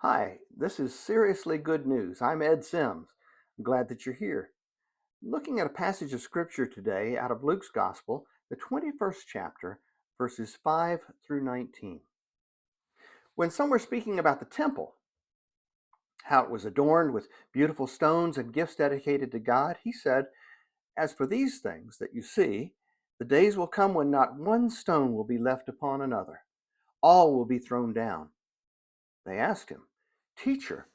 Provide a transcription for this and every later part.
Hi, this is Seriously Good News. I'm Ed Sims. I'm glad that you're here. Looking at a passage of Scripture today out of Luke's Gospel, the 21st chapter, verses 5 through 19. When some were speaking about the temple, how it was adorned with beautiful stones and gifts dedicated to God, he said, "As for these things that you see, the days will come when not one stone will be left upon another. All will be thrown down." They asked him, "Teacher,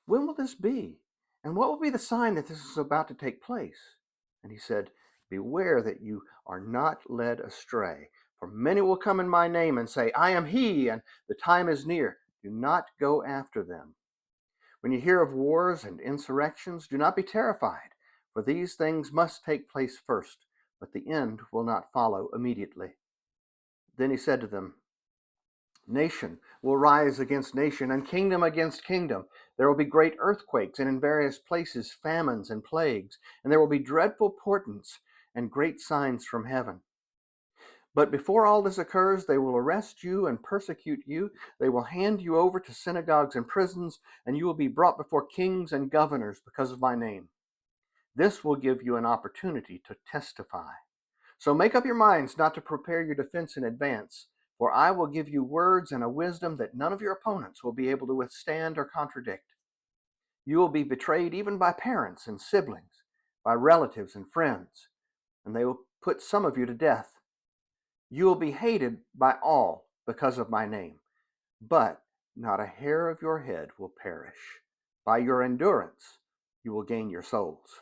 when will this be? And what will be the sign that this is about to take place?" And he said, "Beware that you are not led astray. For many will come in my name and say, 'I am he,' and the time is near. Do not go after them. When you hear of wars and insurrections, do not be terrified, for these things must take place first, but the end will not follow immediately." Then he said to them, "Nation will rise against nation, and kingdom against kingdom. There will be great earthquakes, and in various places famines and plagues, and there will be dreadful portents and great signs from heaven. But before all this occurs, they will arrest you and persecute you. They will hand you over to synagogues and prisons, and you will be brought before kings and governors because of my name. This will give you an opportunity to testify. So make up your minds not to prepare your defense in advance, for I will give you words and a wisdom that none of your opponents will be able to withstand or contradict. You will be betrayed even by parents and siblings, by relatives and friends, and they will put some of you to death. You will be hated by all because of my name, but not a hair of your head will perish. By your endurance, you will gain your souls."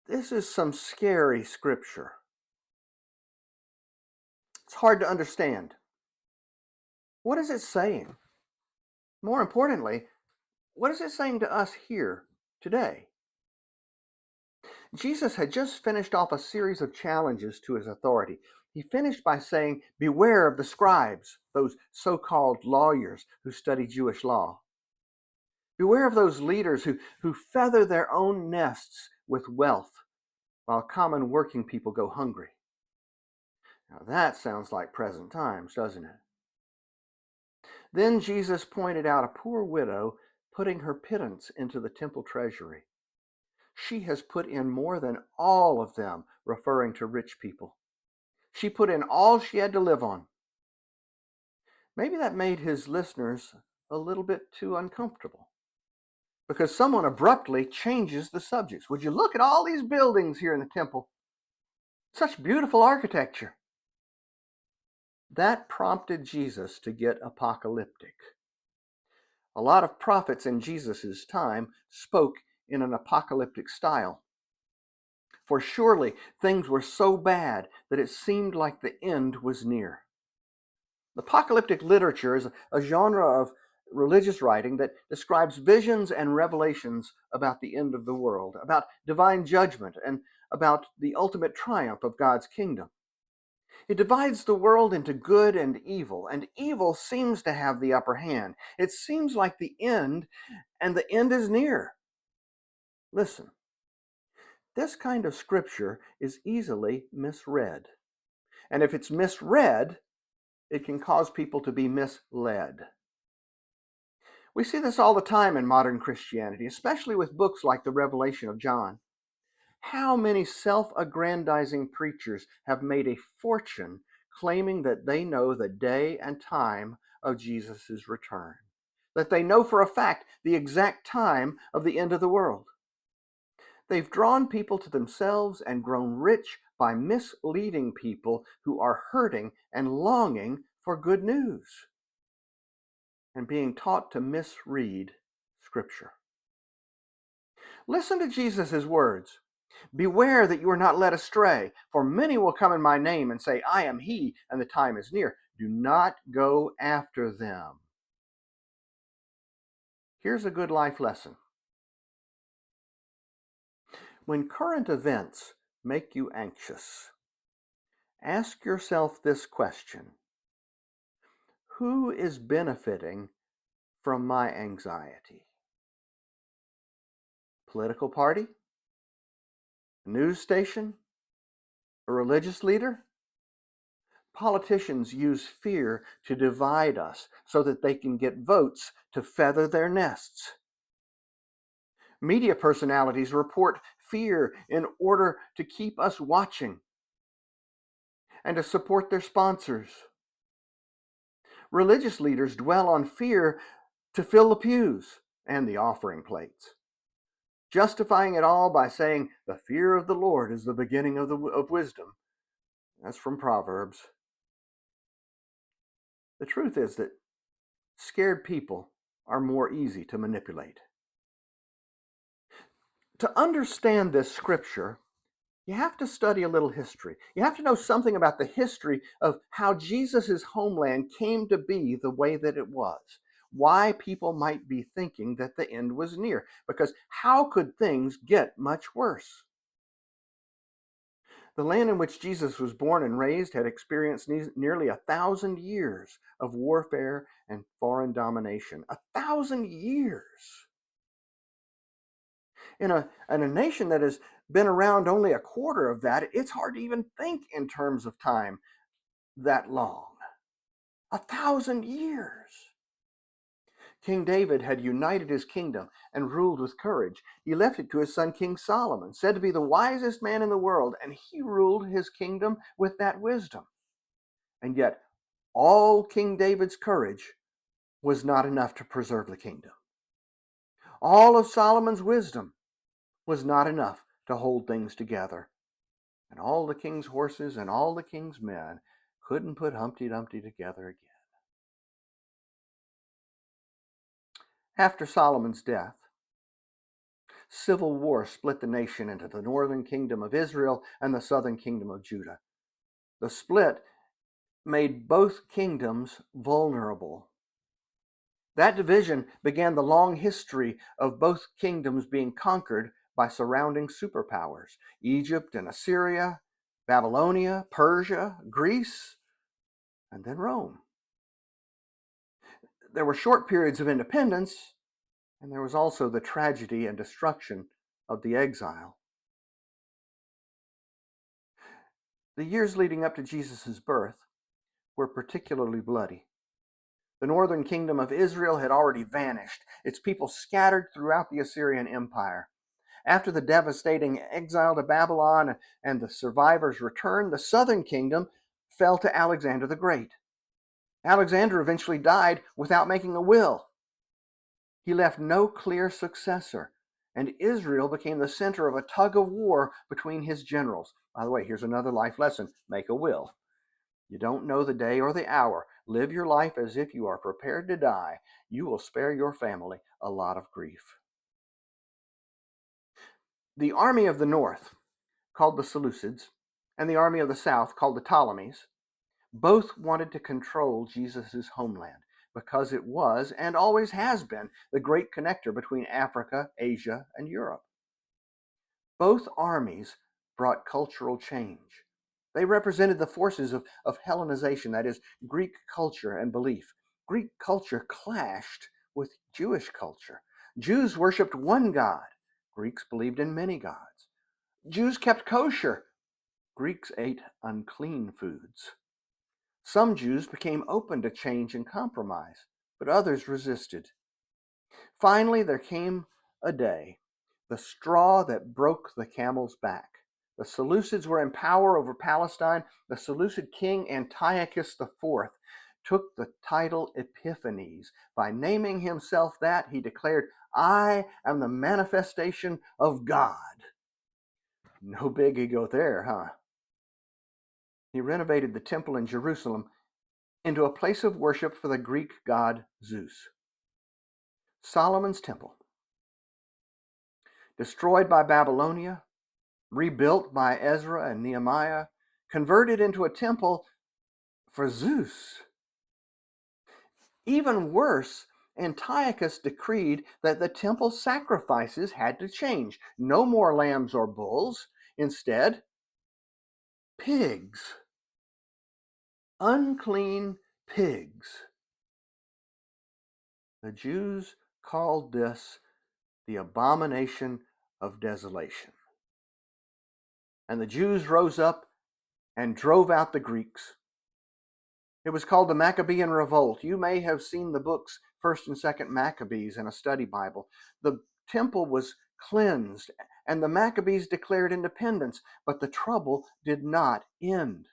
This is some scary scripture. It's hard to understand. What is it saying? More importantly, what is it saying to us here today? Jesus had just finished off a series of challenges to his authority. He finished by saying, "Beware of the scribes," those so called lawyers who study Jewish law. Beware of those leaders who feather their own nests with wealth while common working people go hungry. Now that sounds like present times, doesn't it? Then Jesus pointed out a poor widow putting her pittance into the temple treasury. "She has put in more than all of them," referring to rich people. "She put in all she had to live on." Maybe that made his listeners a little bit too uncomfortable because someone abruptly changes the subjects. "Would you look at all these buildings here in the temple? Such beautiful architecture." That prompted Jesus to get apocalyptic. A lot of prophets in Jesus' time spoke in an apocalyptic style. For surely things were so bad that it seemed like the end was near. Apocalyptic literature is a genre of religious writing that describes visions and revelations about the end of the world, about divine judgment, and about the ultimate triumph of God's kingdom. It divides the world into good and evil seems to have the upper hand. It seems like the end, and the end is near. Listen, this kind of scripture is easily misread. And if it's misread, it can cause people to be misled. We see this all the time in modern Christianity, especially with books like the Revelation of John. How many self aggrandizing preachers have made a fortune claiming that they know the day and time of Jesus' return? That they know for a fact the exact time of the end of the world? They've drawn people to themselves and grown rich by misleading people who are hurting and longing for good news and being taught to misread Scripture. Listen to Jesus' words. "Beware that you are not led astray, for many will come in my name and say, 'I am he,' and the time is near. Do not go after them." Here's a good life lesson. When current events make you anxious, ask yourself this question: who is benefiting from my anxiety? Political party? A news station? A religious leader? Politicians use fear to divide us so that they can get votes to feather their nests. Media personalities report fear in order to keep us watching and to support their sponsors. Religious leaders dwell on fear to fill the pews and the offering plates, justifying it all by saying, "The fear of the Lord is the beginning of wisdom." That's from Proverbs. The truth is that scared people are more easy to manipulate. To understand this scripture, you have to study a little history. You have to know something about the history of how Jesus' homeland came to be the way that it was. Why people might be thinking that the end was near. Because how could things get much worse? The land in which Jesus was born and raised had experienced nearly 1,000 years of warfare and foreign domination. 1,000 years! In a nation that has been around only a quarter of that, it's hard to even think in terms of time that long. 1,000 years. King David had united his kingdom and ruled with courage. He left it to his son King Solomon, said to be the wisest man in the world, and he ruled his kingdom with that wisdom. And yet, all King David's courage was not enough to preserve the kingdom. All of Solomon's wisdom was not enough to hold things together. And all the king's horses and all the king's men couldn't put Humpty Dumpty together again. After Solomon's death, civil war split the nation into the northern kingdom of Israel and the southern kingdom of Judah. The split made both kingdoms vulnerable. That division began the long history of both kingdoms being conquered by surrounding superpowers: Egypt and Assyria, Babylonia, Persia, Greece, and then Rome. There were short periods of independence, and there was also the tragedy and destruction of the exile. The years leading up to Jesus' birth were particularly bloody. The northern kingdom of Israel had already vanished, its people scattered throughout the Assyrian Empire. After the devastating exile to Babylon and the survivors' return, the southern kingdom fell to Alexander the Great. Alexander eventually died without making a will. He left no clear successor, and Israel became the center of a tug of war between his generals. By the way, here's another life lesson: make a will. You don't know the day or the hour. Live your life as if you are prepared to die. You will spare your family a lot of grief. The army of the north, called the Seleucids, and the army of the south, called the Ptolemies, both wanted to control Jesus' homeland because it was, and always has been, the great connector between Africa, Asia, and Europe. Both armies brought cultural change. They represented the forces of Hellenization, that is, Greek culture and belief. Greek culture clashed with Jewish culture. Jews worshipped one God. Greeks believed in many gods. Jews kept kosher. Greeks ate unclean foods. Some Jews became open to change and compromise, but others resisted. Finally, there came a day, the straw that broke the camel's back. The Seleucids were in power over Palestine. The Seleucid king Antiochus IV took the title Epiphanes. By naming himself that, he declared, "I am the manifestation of God." No big ego there, huh? He renovated the temple in Jerusalem into a place of worship for the Greek god Zeus. Solomon's temple, destroyed by Babylonia, rebuilt by Ezra and Nehemiah, converted into a temple for Zeus. Even worse, Antiochus decreed that the temple sacrifices had to change. No more lambs or bulls. Instead, pigs. Unclean pigs. The Jews called this the abomination of desolation. And the Jews rose up and drove out the Greeks. It was called the Maccabean Revolt. You may have seen the books 1st and 2nd Maccabees in a study Bible. The temple was cleansed and the Maccabees declared independence, but the trouble did not end.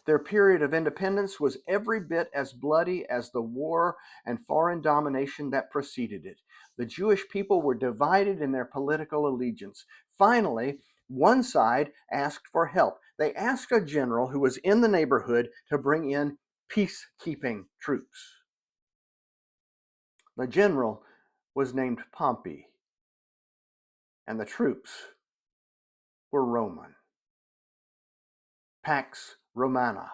Their period of independence was every bit as bloody as the war and foreign domination that preceded it. The Jewish people were divided in their political allegiance. Finally, one side asked for help. They asked a general who was in the neighborhood to bring in peacekeeping troops. The general was named Pompey, and the troops were Roman. Pax Romana,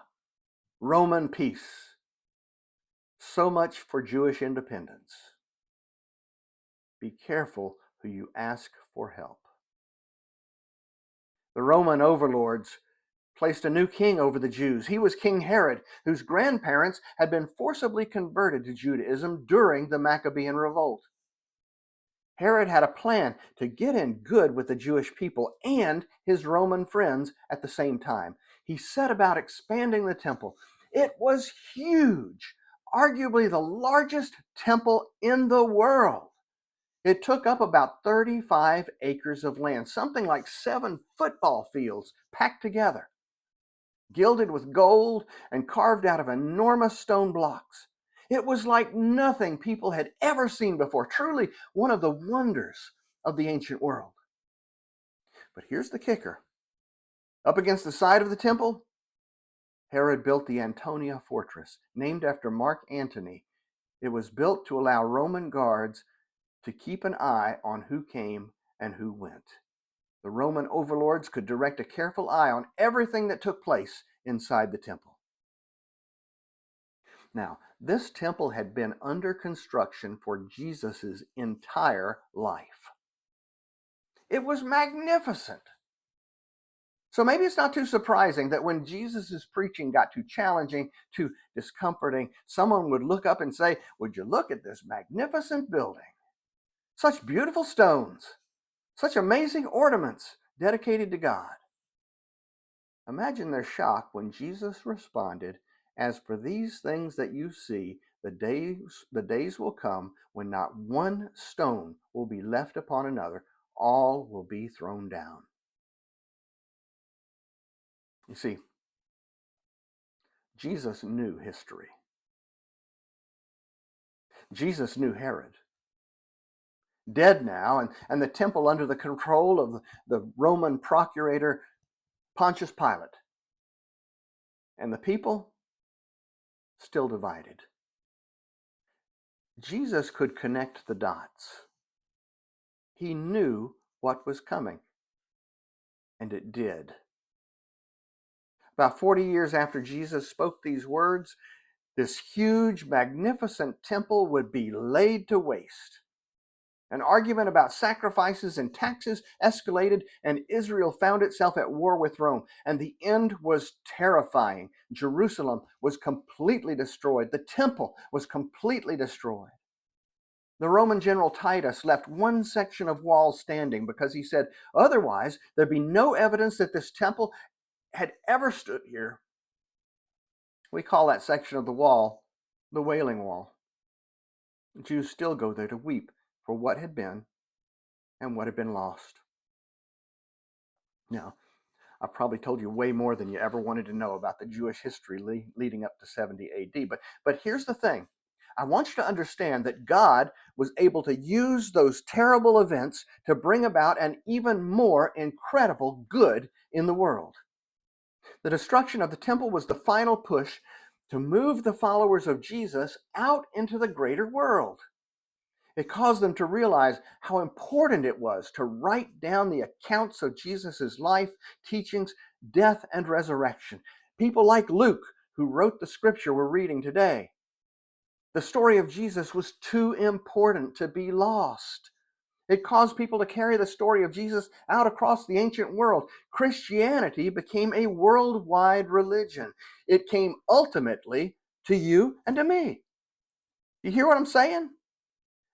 Roman peace. So much for Jewish independence. Be careful who you ask for help. The Roman overlords placed a new king over the Jews. He was King Herod, whose grandparents had been forcibly converted to Judaism during the Maccabean revolt. Herod had a plan to get in good with the Jewish people and his Roman friends at the same time. He set about expanding the temple. It was huge, arguably the largest temple in the world. It took up about 35 acres of land, something like 7 football fields packed together, gilded with gold and carved out of enormous stone blocks. It was like nothing people had ever seen before, truly one of the wonders of the ancient world. But here's the kicker. Up against the side of the temple, Herod built the Antonia fortress, named after Mark Antony. It was built to allow Roman guards to keep an eye on who came and who went. The Roman overlords could direct a careful eye on everything that took place inside the temple. Now, this temple had been under construction for Jesus' entire life. It was magnificent. So maybe it's not too surprising that when Jesus' preaching got too challenging, too discomforting, someone would look up and say, "Would you look at this magnificent building? Such beautiful stones, such amazing ornaments dedicated to God." Imagine their shock when Jesus responded, "As for these things that you see, the days will come when not one stone will be left upon another, all will be thrown down." You see, Jesus knew history. Jesus knew Herod, dead now, and the temple under the control of the Roman procurator Pontius Pilate, and the people still divided. Jesus could connect the dots. He knew what was coming, and it did. About 40 years after Jesus spoke these words, this huge, magnificent temple would be laid to waste. An argument about sacrifices and taxes escalated, and Israel found itself at war with Rome. And the end was terrifying. Jerusalem was completely destroyed. The temple was completely destroyed. The Roman general Titus left one section of wall standing because he said, otherwise, there'd be no evidence that this temple had ever stood here. We call that section of the wall the Wailing Wall. Jews still go there to weep for what had been and what had been lost. Now, I've probably told you way more than you ever wanted to know about the Jewish history leading up to 70 AD. But here's the thing. I want you to understand that God was able to use those terrible events to bring about an even more incredible good in the world. The destruction of the temple was the final push to move the followers of Jesus out into the greater world. It caused them to realize how important it was to write down the accounts of Jesus' life, teachings, death, and resurrection. People like Luke, who wrote the scripture we're reading today. The story of Jesus was too important to be lost. It caused people to carry the story of Jesus out across the ancient world. Christianity became a worldwide religion. It came ultimately to you and to me. You hear what I'm saying?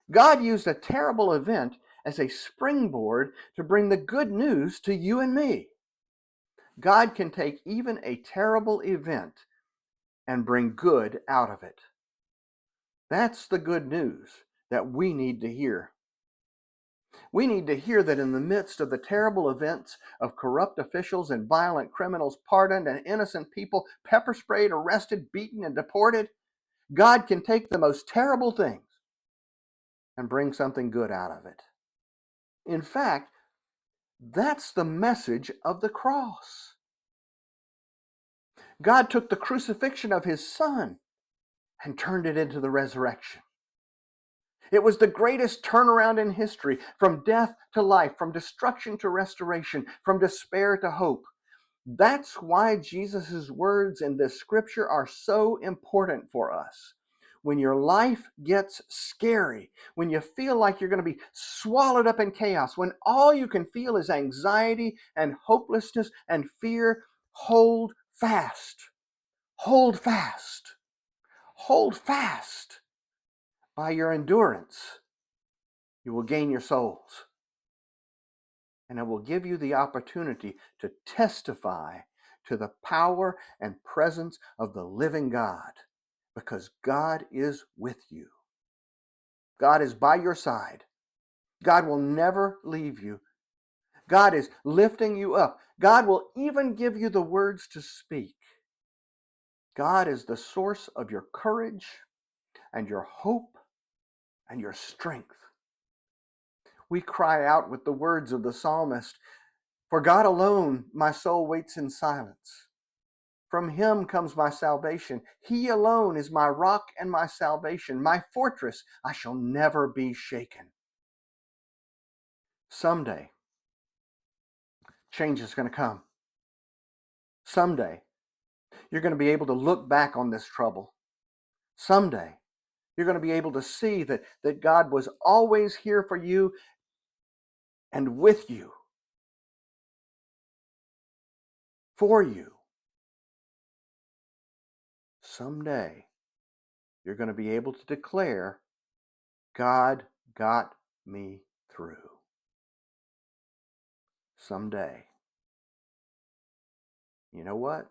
God used a terrible event as a springboard to bring the good news to you and me. God can take even a terrible event and bring good out of it. That's the good news that we need to hear. We need to hear that in the midst of the terrible events of corrupt officials and violent criminals pardoned and innocent people pepper sprayed, arrested, beaten, and deported, God can take the most terrible things and bring something good out of it. In fact, that's the message of the cross. God took the crucifixion of his Son and turned it into the resurrection. It was the greatest turnaround in history, from death to life, from destruction to restoration, from despair to hope. That's why Jesus' words in this scripture are so important for us. When your life gets scary, when you feel like you're going to be swallowed up in chaos, when all you can feel is anxiety and hopelessness and fear, hold fast. Hold fast. Hold fast. By your endurance, you will gain your souls. And it will give you the opportunity to testify to the power and presence of the living God, because God is with you. God is by your side. God will never leave you. God is lifting you up. God will even give you the words to speak. God is the source of your courage and your hope and your strength. We cry out with the words of the psalmist, "For God alone my soul waits in silence. From him comes my salvation. He alone is my rock and my salvation, my fortress. I shall never be shaken." Someday, change is going to come. Someday, you're going to be able to look back on this trouble. Someday, you're going to be able to see that God was always here for you and with you, for you. Someday, you're going to be able to declare, God got me through. Someday. You know what?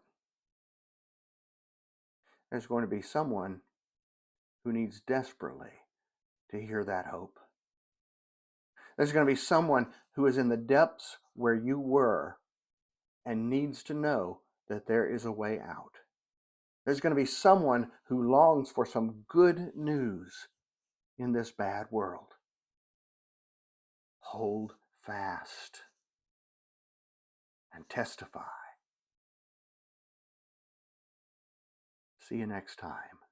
There's going to be someone who needs desperately to hear that hope. There's going to be someone who is in the depths where you were and needs to know that there is a way out. There's going to be someone who longs for some good news in this bad world. Hold fast and testify. See you next time.